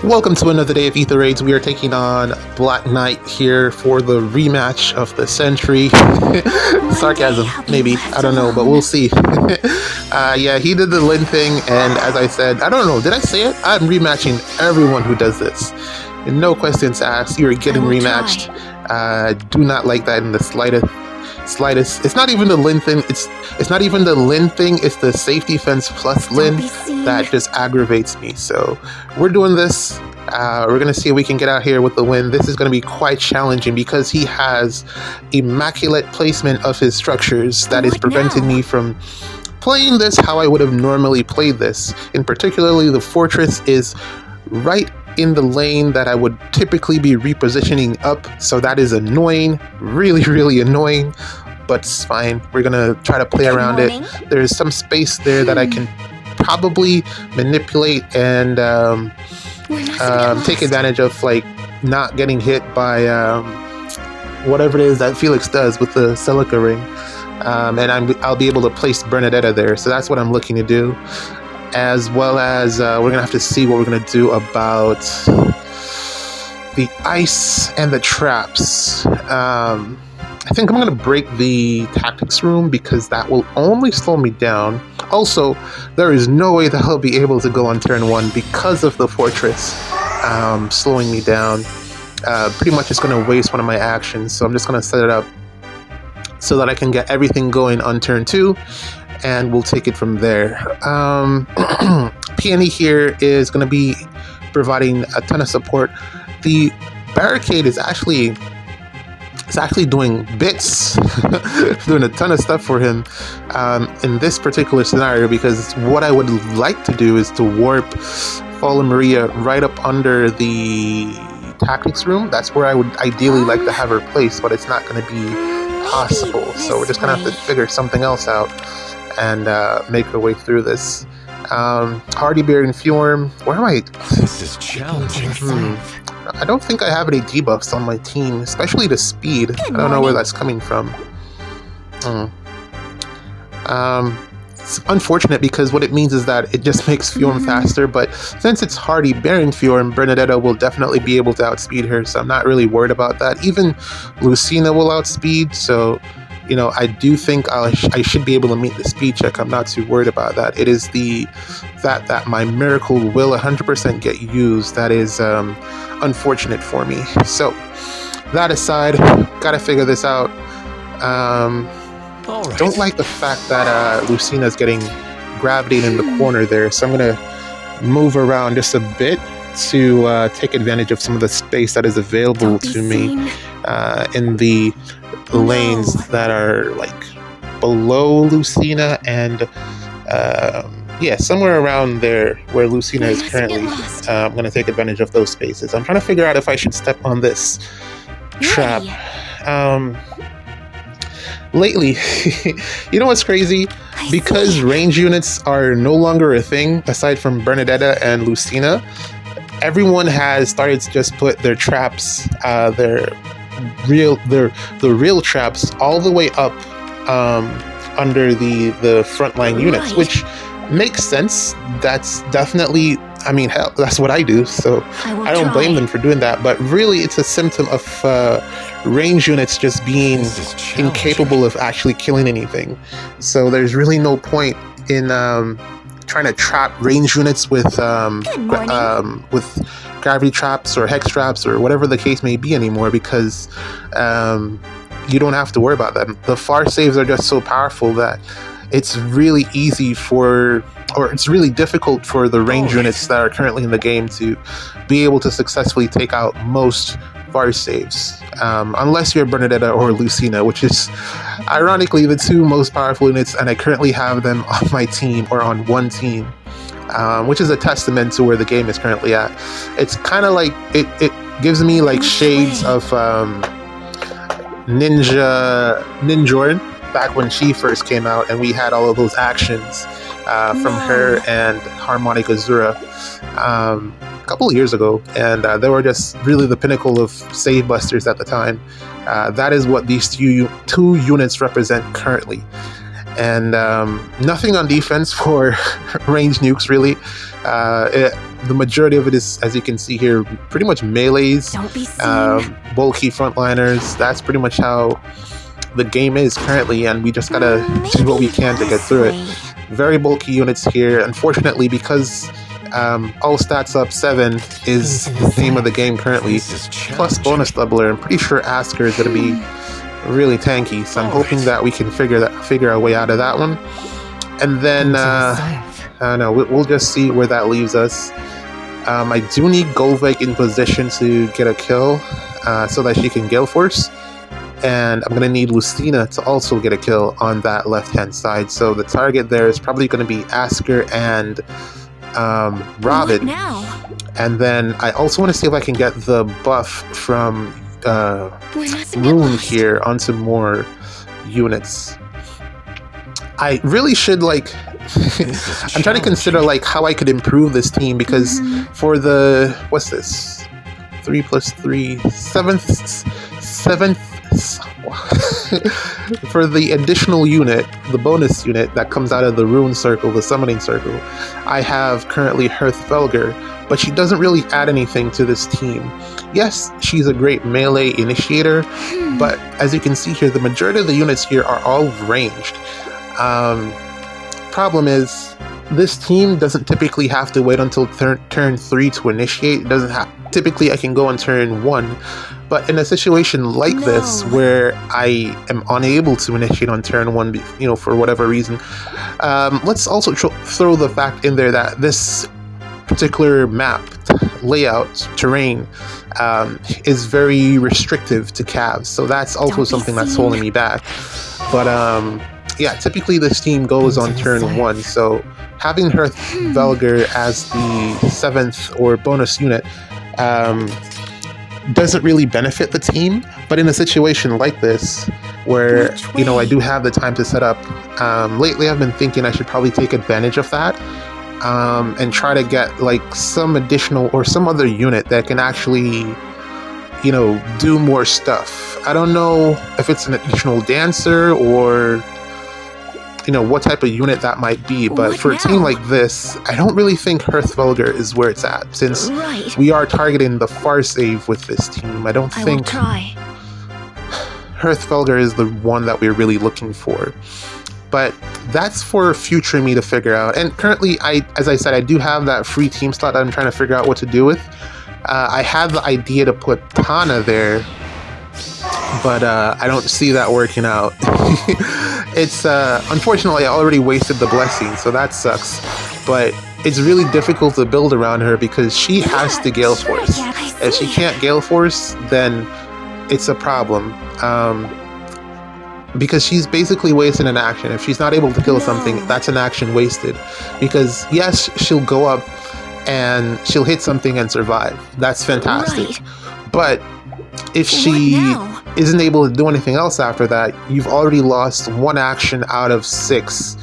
Welcome to another day of Ether Raids. We are taking on Black Knight here for the rematch of the century. Sarcasm, maybe. I don't know, but we'll see. Yeah, he did the Lin thing, and as I said, I don't know, did I say it? I'm rematching everyone who does this. And no questions asked, you are getting rematched. Do not like that in the slightest. It's not even the Lin thing. It's not even the Lin thing. It's the safety fence plus Lin that just aggravates me. So we're doing this. We're gonna see if we can get out here with the win. This is gonna be quite challenging because he has immaculate placement of his structures that is preventing me from playing this how I would have normally played this. In particularly, the fortress is right in the lane that I would typically be repositioning up, so that is annoying, really annoying, but it's fine. We're gonna try to play around it. There's some space there that I can probably manipulate and take advantage of, like not getting hit by whatever it is that Felix does with the Silica ring, and I'll be able to place Bernadetta there, so that's what I'm looking to do. As well as we're gonna have to see what we're gonna do about the ice and the traps. I think I'm gonna break the tactics room because that will only slow me down. Also, there is no way that I'll be able to go on turn 1 because of the fortress slowing me down. Pretty much it's gonna waste one of my actions, so I'm just gonna set it up so that I can get everything going on turn 2. And we'll take it from there. Peony here is going to be providing a ton of support. The barricade is actually doing bits, doing a ton of stuff for him in this particular scenario, because what I would like to do is to warp Fallen Maria right up under the tactics room. That's where I would ideally like to have her placed, but it's not going to be possible. So we're just going to have to figure something else out and make our way through this. Hardy Bear and Fjorm. Where am I? This is challenging. I don't think I have any debuffs on my team, especially the speed. I don't know where that's coming from. It's unfortunate because what it means is that it just makes Fjorm faster, but since it's Hardy Bear and Fjorm, Bernadetta will definitely be able to outspeed her, so I'm not really worried about that. Even Lucina will outspeed, so you know, I do think I should be able to meet the speed check. I'm not too worried about that. It is the fact that my miracle will 100% get used that is unfortunate for me. So that aside, gotta figure this out. Don't like the fact that Lucina's getting gravitated in the corner there, so I'm gonna move around just a bit to take advantage of some of the space that is available to me in the lanes that are like below Lucina and yeah, somewhere around there where Lucina is currently. I'm going to take advantage of those spaces. I'm trying to figure out if I should step on this trap. Lately, you know what's crazy? Because range units are no longer a thing aside from Bernadetta and Lucina, everyone has started to just put their traps, the real traps all the way up under the frontline units, which makes sense. That's definitely, I mean, hell, that's what I do, so I don't blame them for doing that. But really, it's a symptom of range units just being incapable of actually killing anything. So there's really no point in trying to trap range units with gravity traps or hex traps or whatever the case may be anymore, because you don't have to worry about them. The far saves are just so powerful that it's really easy it's really difficult for the range units that are currently in the game to be able to successfully take out most far saves, unless you're Bernadetta or Lucina, which is ironically the two most powerful units, and I currently have them on my team or on one team, which is a testament to where the game is currently at. It's kind of like it gives me like shades of Ninjorin back when she first came out, and we had all of those actions from her and Harmonic Azura a couple of years ago, and they were just really the pinnacle of save busters at the time. That is what these two units represent currently. And nothing on defense for range nukes, really. The majority of it is, as you can see here, pretty much melees, bulky frontliners. That's pretty much how the game is currently, and we just gotta do what we can to get through it. Very bulky units here. Unfortunately, because all stats up 7 is the name of the game currently, plus bonus doubler, I'm pretty sure Ather is gonna be really tanky, so I'm hoping that we can figure our way out of that one. And then I don't know, we'll just see where that leaves us. I do need Golvek in position to get a kill so that she can Gale Force, and I'm gonna need Lucina to also get a kill on that left hand side. So the target there is probably gonna be Ather and Robin. And then I also want to see if I can get the buff from Rune here onto more units. I really should I'm trying to consider how I could improve this team, because for the what's this 3 + 3 seventh for the additional unit, the bonus unit that comes out of the rune circle, the summoning circle, I have currently Hearthvelger, but she doesn't really add anything to this team. Yes, she's a great melee initiator, but as you can see here, the majority of the units here are all ranged. Problem is, this team doesn't typically have to wait until turn 3 to initiate. It doesn't have. Typically, I can go on turn 1, but in a situation like this, where I am unable to initiate on turn 1, for whatever reason, let's also throw the fact in there that this particular map layout terrain is very restrictive to calves, so that's also something that's holding me back. But yeah, typically this team goes on turn 1, so having Hearthvelger as the 7th or bonus unit doesn't really benefit the team. But in a situation like this, where I do have the time to set up, lately I've been thinking I should probably take advantage of that and try to get some additional or some other unit that can actually do more stuff. I don't know if it's an additional dancer or what type of unit that might be, but for a team like this, I don't really think Hearthvelger is where it's at, since we are targeting the far save with this team. I don't think Hearthvelger is the one that we're really looking for. But that's for future me to figure out. And currently, as I said, I do have that free team slot that I'm trying to figure out what to do with. I had the idea to put Tana there, but I don't see that working out. It's unfortunately I already wasted the blessing, so that sucks. But it's really difficult to build around her because she has to Gale Force. If she can't Gale Force, then it's a problem. Because she's basically wasting an action. If she's not able to kill something, that's an action wasted. Because yes, she'll go up and she'll hit something and survive. That's fantastic. But if she isn't able to do anything else after that, you've already lost 1 action out of 6.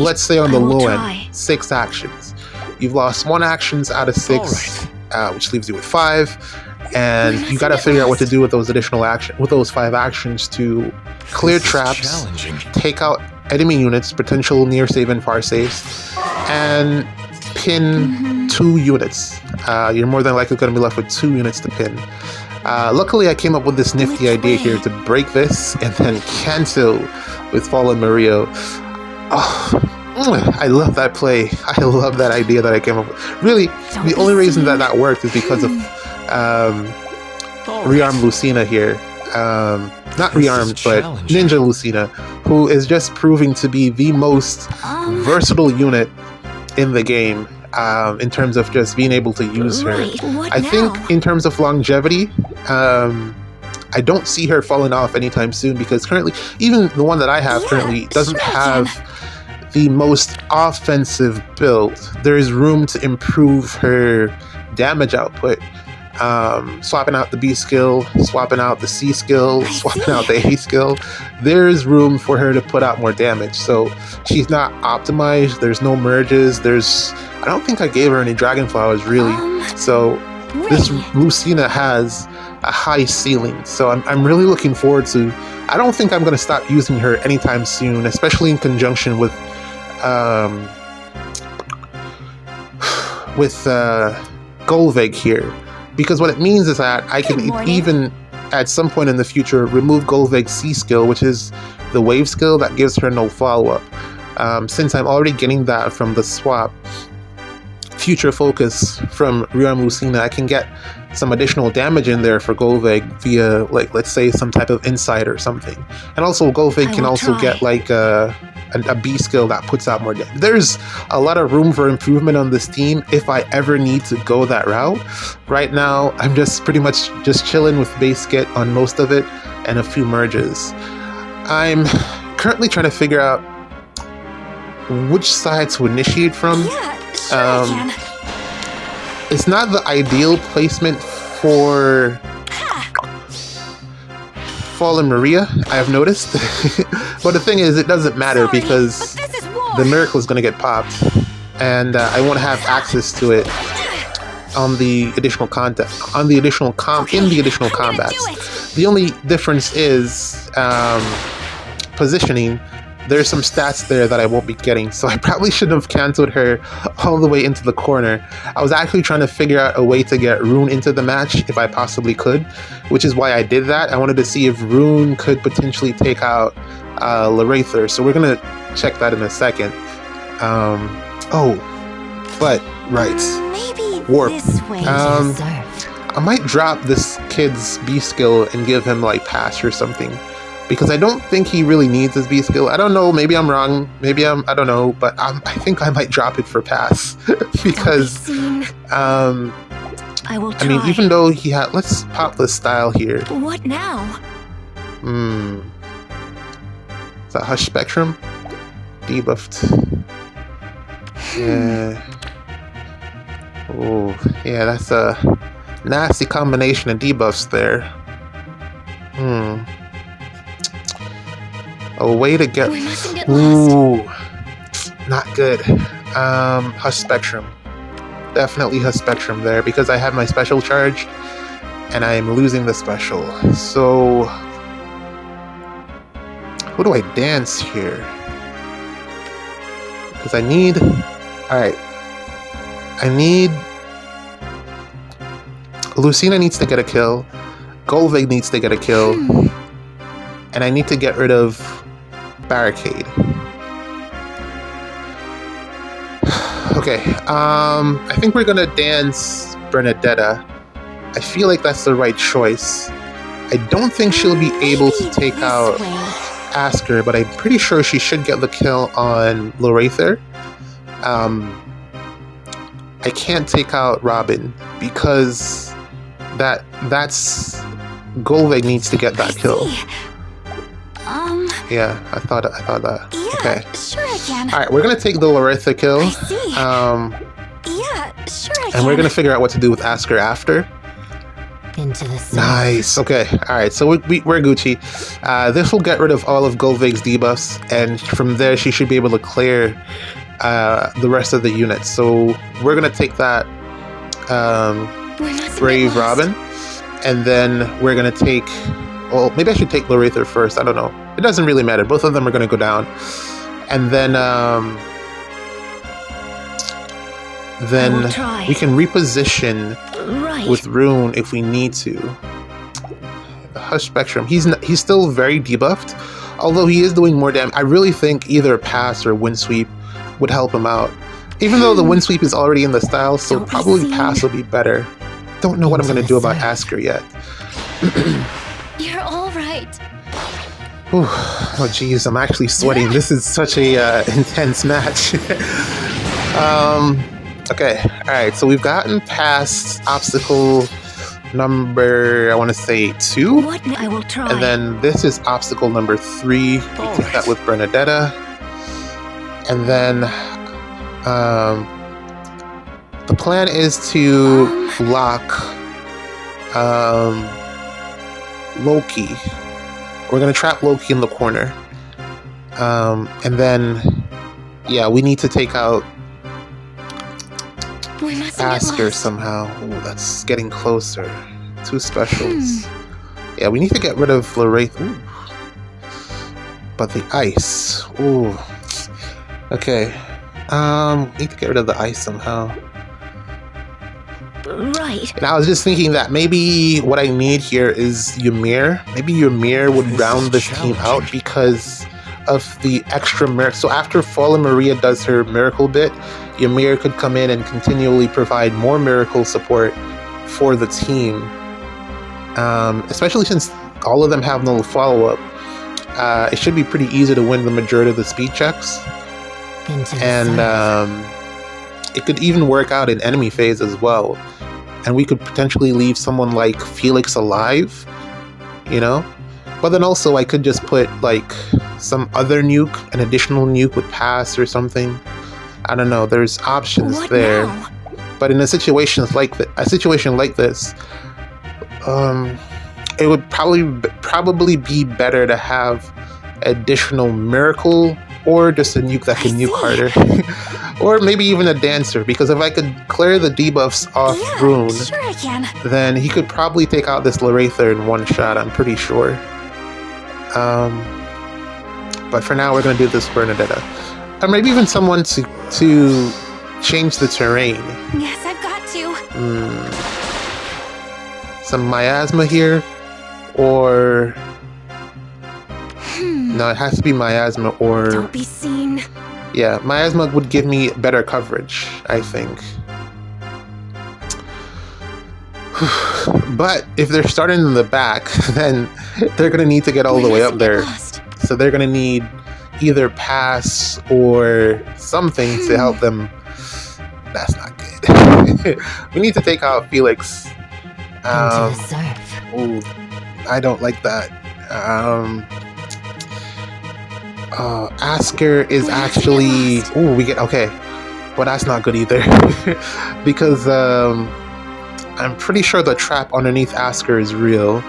Let's say on the low end, 6 actions. You've lost 1 actions out of 6, which leaves you with 5. And you got to figure out what to do with those additional with those 5 actions to clear traps, take out enemy units, potential near save and far saves, and pin 2 units. You're more than likely going to be left with 2 units to pin. Luckily, I came up with this nifty idea here to break this and then cancel with Fallen Mario. Oh, I love that play. I love that idea that I came up with. Really, the only reason that worked is because of Rearmed Lucina here. Not Rearmed, but Ninja Lucina, who is just proving to be the most versatile unit in the game in terms of just being able to use her. I think in terms of longevity, I don't see her falling off anytime soon, because currently, even the one that I have currently doesn't have the most offensive build. There is room to improve her damage output. Swapping out the B skill, swapping out the C skill, swapping out the A skill, there's room for her to put out more damage. So she's not optimized, there's no merges, I don't think I gave her any dragon flowers really. So this Lucina has a high ceiling, so I'm really looking forward to I don't think I'm going to stop using her anytime soon, especially in conjunction with Golvig here, because what it means is that I can even at some point in the future remove Golvig's C skill, which is the wave skill that gives her no follow-up. Since I'm already getting that from the swap future focus from Ryomu Lucina, I can get some additional damage in there for Golvig via, like, let's say some type of insight or something. And also Golvig can also get like a B skill that puts out more damage. There's a lot of room for improvement on this team if I ever need to go that route. Right now, I'm just pretty much just chilling with base kit on most of it and a few merges. I'm currently trying to figure out which side to initiate from. It's not the ideal placement for Fallen Maria, I have noticed. But the thing is, it doesn't matter because the miracle is going to get popped, and I won't have access to it on the additional content, in the additional combats. The only difference is positioning. There's some stats there that I won't be getting, so I probably should have canceled her all the way into the corner. I was actually trying to figure out a way to get Rune into the match if I possibly could, which is why I did that. I wanted to see if Rune could potentially take out Ather, so we're gonna check that in a second. Maybe Warp. this way. I might drop this kid's B skill and give him like pass or something, because I don't think he really needs his B skill. I don't know, maybe I'm wrong, I don't know, but I think I might drop it for pass. Because, I will try. I mean, even though he had, let's pop the style here. What now? Is that Hush Spectrum? Debuffed. Yeah. Oh, yeah, that's a nasty combination of debuffs there. A way to get... We mustn't get lost. Ooh, not good. Hush Spectrum. Definitely Hush Spectrum there, because I have my special charged, and I am losing the special. So, who do I dance here? Because I need... Alright. I need... Lucina needs to get a kill. Golvig needs to get a kill. And I need to get rid of Barricade. Okay, I think we're gonna dance Bernadetta. I feel like that's the right choice. I don't think she'll be able to take out Asker, but I'm pretty sure she should get the kill on Ather. I can't take out Robin because that's Golvig needs to get that kill. Yeah, I thought that. Yeah, okay. Sure I can. All right, we're gonna take the Ather kill. I see. Yeah, sure I can. And we're gonna figure out what to do with Asker after. Into the sun. Nice. Okay. All right. So we're Gucci. This will get rid of all of Golvig's debuffs, and from there she should be able to clear the rest of the units. So we're gonna take that Brave Robin, and then we're gonna take. Well, maybe I should take Ather first. I don't know. It doesn't really matter. Both of them are gonna go down, and then we can reposition with Rune if we need to. The Hush Spectrum. He's still very debuffed, although he is doing more damage. I really think either Pass or Windsweep would help him out. Even though the Windsweep is already in the style, so probably Pass will be better. Don't know what I'm gonna do about Asker yet. You're all right. Oh geez, I'm actually sweating. This is such a intense match. Okay, alright, so we've gotten past obstacle number, I want to say 2. What? I will try. And then this is obstacle number 3. We take that with Bernadetta. And then the plan is to lock Loki. We're going to trap Loki in the corner. And then, yeah, we need to take out Asker somehow. Ooh, that's getting closer. 2 specials. Yeah, we need to get rid of Ather. But the ice. Ooh. Okay. Need to get rid of the ice somehow. Right. And I was just thinking that maybe what I need here is Ymir. Maybe Ymir would round this team out because of the extra miracle. So after Fallen Maria does her miracle bit, Ymir could come in and continually provide more miracle support for the team. Especially since all of them have no follow-up. It should be pretty easy to win the majority of the speed checks. And it could even work out in enemy phase as well. And we could potentially leave someone like Felix alive, you know? But then also I could just put like some other nuke, an additional nuke with pass or something. I don't know, there's options What there. now? But in a situation like this, it would probably be better to have additional miracle or just a nuke that can nuke harder. Or maybe even a dancer, because if I could clear the debuffs off Rune, Sure I can. then he could probably take out this Larather in one shot, I'm pretty sure. But for now we're going to do this Bernadetta. Or maybe even someone to change the terrain. Yes, I've got to. Some miasma here, or no, it has to be miasma or Don't be seen. yeah, miasma would give me better coverage, I think. But if they're starting in the back, then they're gonna need to get all the way up there. So they're gonna need either pass or something to help them. That's not good. We need to take out Felix. Ooh, I don't like that. Asker is actually... Ooh, we get... Okay. Well, that's not good either. Because I'm pretty sure the trap underneath Asker is real.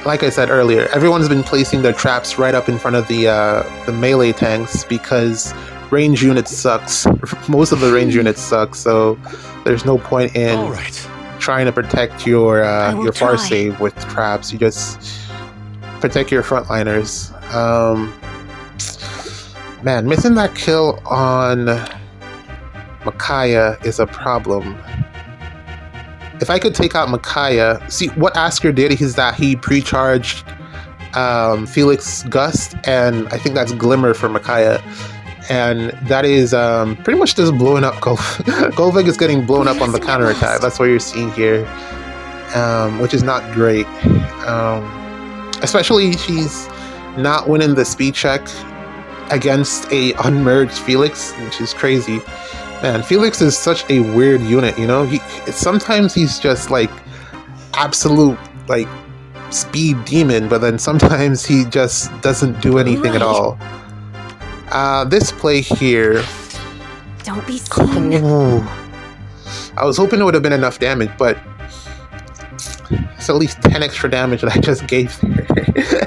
Like I said earlier, everyone's been placing their traps right up in front of the melee tanks because range units sucks. Most of the range units suck, so there's no point in trying to protect your far save with traps. You just protect your frontliners. Man, missing that kill on Micaiah is a problem. If I could take out Micaiah, see what Asker did is that he pre-charged Felix Gust, and I think that's Glimmer for Micaiah. And that is pretty much just blowing up Golvig is getting blown up on the counterattack. That's what you're seeing here, which is not great. Especially she's not winning the speed check against a unmerged Felix, which is crazy. Man, Felix is such a weird unit, you know? Sometimes he's just like absolute like speed demon, but then sometimes he just doesn't do anything at all. This play here. Don't be seen. Ooh, I was hoping it would have been enough damage, but it's at least 10 extra damage that I just gave there.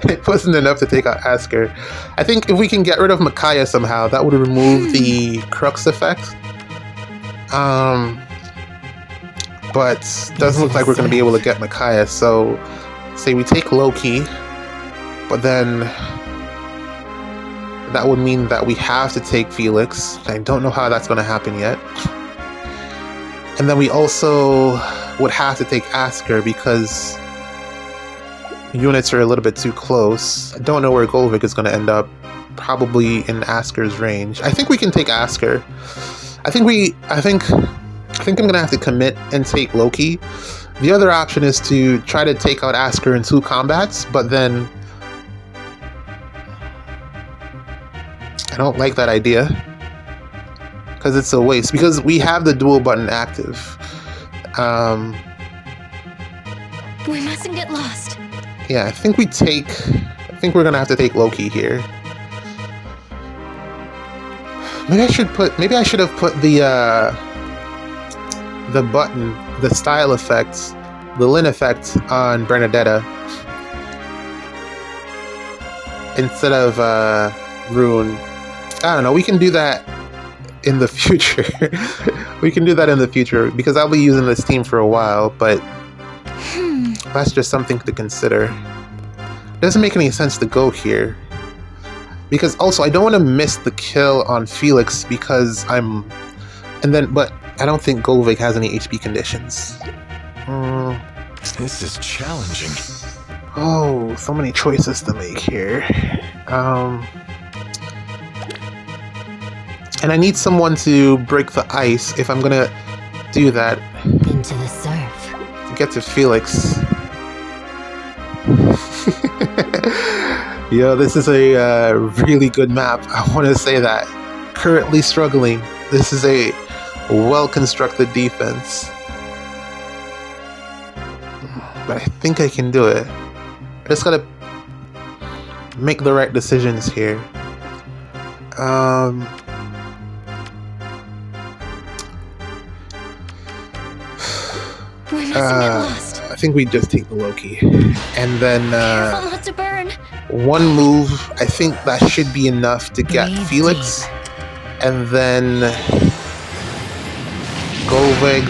It wasn't enough to take out Asker. I think if we can get rid of Micaiah somehow, that would remove the Crux effect. But doesn't look like we're going to be able to get Micaiah, so say we take Loki, but then that would mean that we have to take Felix. I don't know how that's going to happen yet. And then we also would have to take Asker because units are a little bit too close. I don't know where Golvik is going to end up. Probably in Asker's range. I think we can take Asker. I think I'm going to have to commit and take Loki. The other option is to try to take out Asker in 2 combats, but then I don't like that idea because it's a waste, because we have the dual button active. We mustn't get lost. Yeah, I think we're gonna have to take Loki here. Maybe I should have put the button, the style effects, the Lin effect on Bernadetta instead of Rune. I don't know, we can do that in the future. We can do that in the future because I'll be using this team for a while, but that's just something to consider. It doesn't make any sense to go here. because also I don't want to miss the kill on Felix because but I don't think Golvig has any HP conditions. This is challenging. Oh, so many choices to make here. And I need someone to break the ice if I'm gonna do that. Into the surf. Get to Felix. Yo, this is a really good map. I want to say that. Currently struggling. This is a well-constructed defense. But I think I can do it. I just gotta make the right decisions here. We mustn't get lost. I think we just take the Loki. And then Careful not to burn. one move, I think that should be enough to get Breathe Felix. And then Golvig,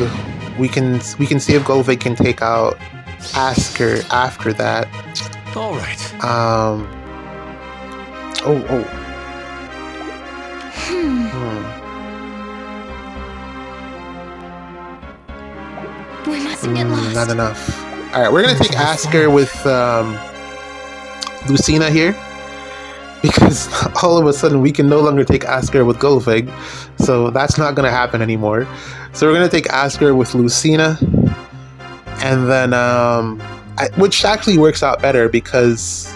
we can see if Golvig can take out Ather after that. All right. We mustn't get lost. Not enough. Alright, we're gonna take Ather with Lucina here. Because all of a sudden we can no longer take Ather with Golvig. So that's not gonna happen anymore. So we're gonna take Ather with Lucina. And then which actually works out better because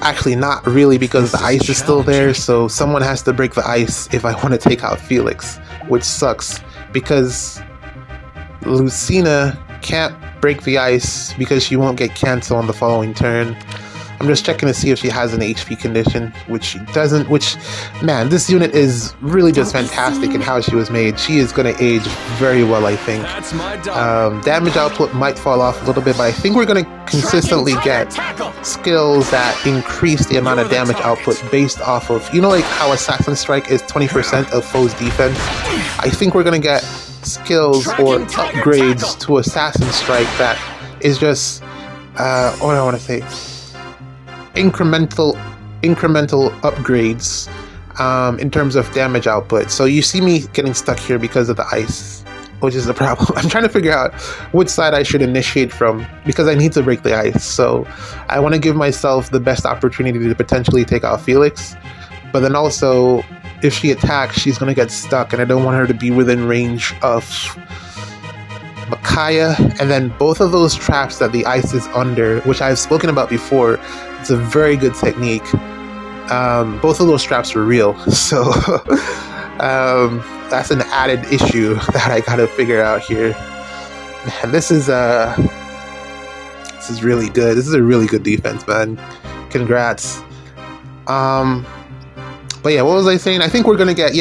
actually not really, because the ice is still there, so someone has to break the ice if I want to take out Felix, which sucks because Lucina can't break the ice because she won't get cancel on the following turn. I'm just checking to see if she has an HP condition, which she doesn't, which, man, this unit is really just fantastic in how she was made. She is going to age very well, I think. That's my dog. Damage output might fall off a little bit, but I think we're going to consistently get skills that increase the amount of damage output based off of, you know, like how Assassin Strike is 20% of foe's defense? I think we're going to get skills or upgrades to Assassin Strike that is just, what do I want to say? Incremental upgrades in terms of damage output. So you see me getting stuck here because of the ice, which is the problem. I'm trying to figure out which side I should initiate from because I need to break the ice. So I want to give myself the best opportunity to potentially take out Felix, but then also if she attacks, she's going to get stuck, and I don't want her to be within range of Micaiah. And then both of those traps that the ice is under, which I've spoken about before, it's a very good technique. Both of those traps are real, so that's an added issue that I gotta figure out here. Man, this is really good. This is a really good defense, man. Congrats. But yeah, what was I saying? I think we're gonna get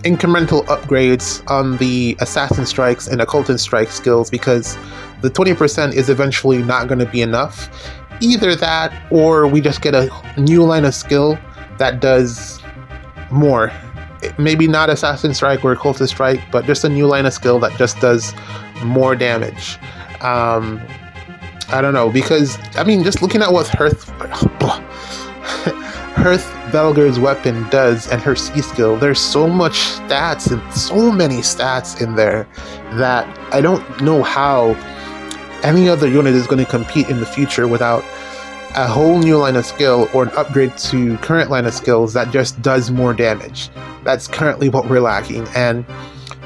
incremental upgrades on the Assassin Strikes and Occultant Strike skills, because the 20% is eventually not going to be enough. Either that, or we just get a new line of skill that does more. Maybe not Assassin Strike or Occultant Strike, but just a new line of skill that just does more damage. I don't know, because, I mean, just looking at what Hearth Belger's weapon does and her C skill, there's so much stats and so many stats in there that I don't know how any other unit is going to compete in the future without a whole new line of skill or an upgrade to current line of skills that just does more damage. That's currently what we're lacking, and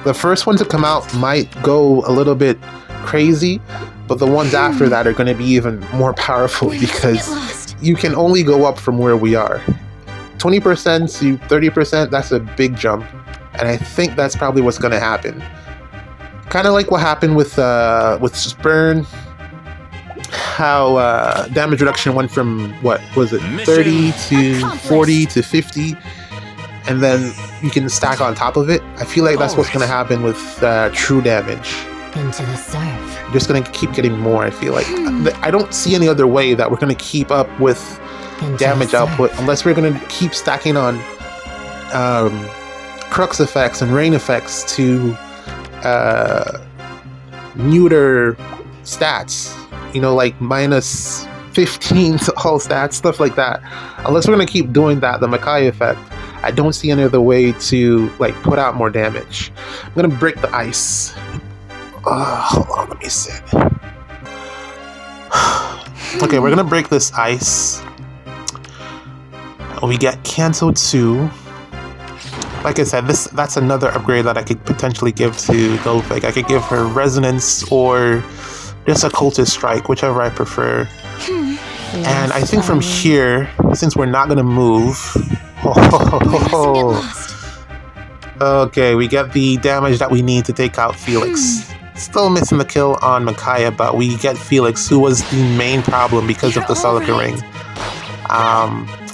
the first one to come out might go a little bit crazy, but the ones after that are going to be even more powerful because you can only go up from where we are. 20% to 30%, that's a big jump, and I think that's probably what's going to happen. Kind of like what happened with Spurn, how damage reduction went from, what was it, 30 to 40 to 50, and then you can stack on top of it. I feel like that's what's going to happen with true damage. Into the surf. Just going to keep getting more, I feel like. I don't see any other way that we're going to keep up with damage output unless we're going to keep stacking on crux effects and rain effects to neuter stats. you know, like minus 15 to all stats, stuff like that. Unless we're gonna keep doing that, the Makai effect, I don't see any other way to like put out more damage. I'm gonna break the ice. Hold on, let me sit. Okay, we're gonna break this ice. We get Kanto 2. Like I said, that's another upgrade that I could potentially give to Golfig. I could give her Resonance or just a Cultist Strike, whichever I prefer. And I think from here, since we're not gonna move, okay, we get the damage that we need to take out Felix. Still missing the kill on Micaiah, but we get Felix, who was the main problem because of the Celica Ring.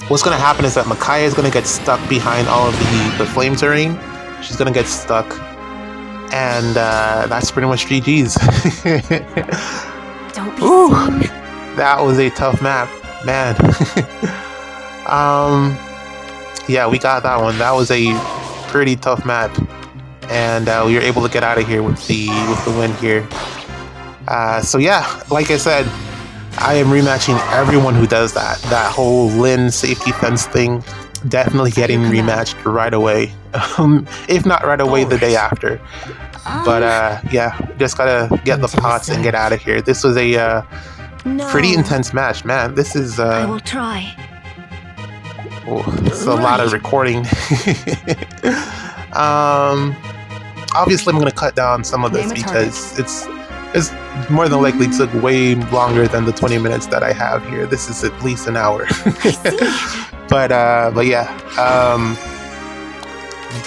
What's going to happen is that Micaiah is going to get stuck behind all of the flame terrain. She's going to get stuck. And that's pretty much GG's. Don't be seen. That was a tough map, man. Yeah, we got that one. That was a pretty tough map. And we were able to get out of here with the win here. So yeah, like I said, I am rematching everyone who does that whole Lin safety fence thing. Definitely getting rematched right away. If not right away, the day after. But yeah, just gotta get the pots and get out of here. This was a pretty intense match, man. This is I will try. This is a lot of recording. Obviously I'm gonna cut down some of this because it's more than likely took way longer than the 20 minutes that I have here. This is at least an hour. but yeah,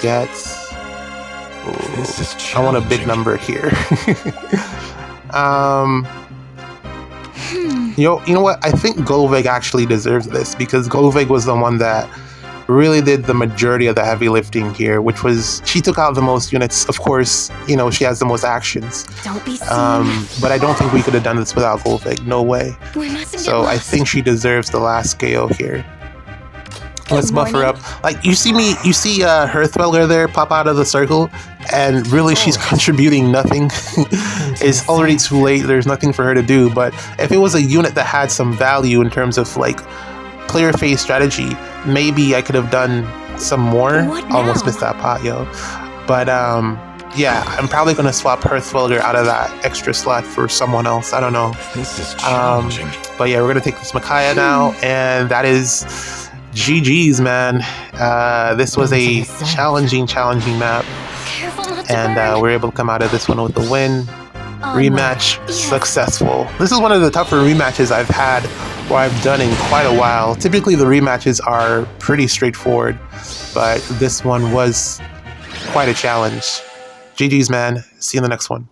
get. I want a big number here. You know what? I think Golvig actually deserves this because Golvig was the one that really did the majority of the heavy lifting here, which was she took out the most units. Of course, you know, she has the most actions. Don't be seen. But I don't think we could have done this without Golvig. No way. So I think she deserves the last KO here. Let's buff her up. Like you see Hearthwelger there pop out of the circle, and really she's contributing nothing. It's already too late. There's nothing for her to do. But if it was a unit that had some value in terms of like player phase strategy, maybe I could have done some more. Almost missed that pot, yo. But yeah, I'm probably gonna swap Hearthwelger out of that extra slot for someone else. I don't know. This is challenging. But yeah, we're gonna take this Micaiah now, and that is GG's, man. This was a challenging map, and we're able to come out of this one with the win. Rematch successful. This is one of the tougher rematches I've had, or I've done in quite a while. Typically the rematches are pretty straightforward, but this one was quite a challenge. GG's, man. See you in the next one.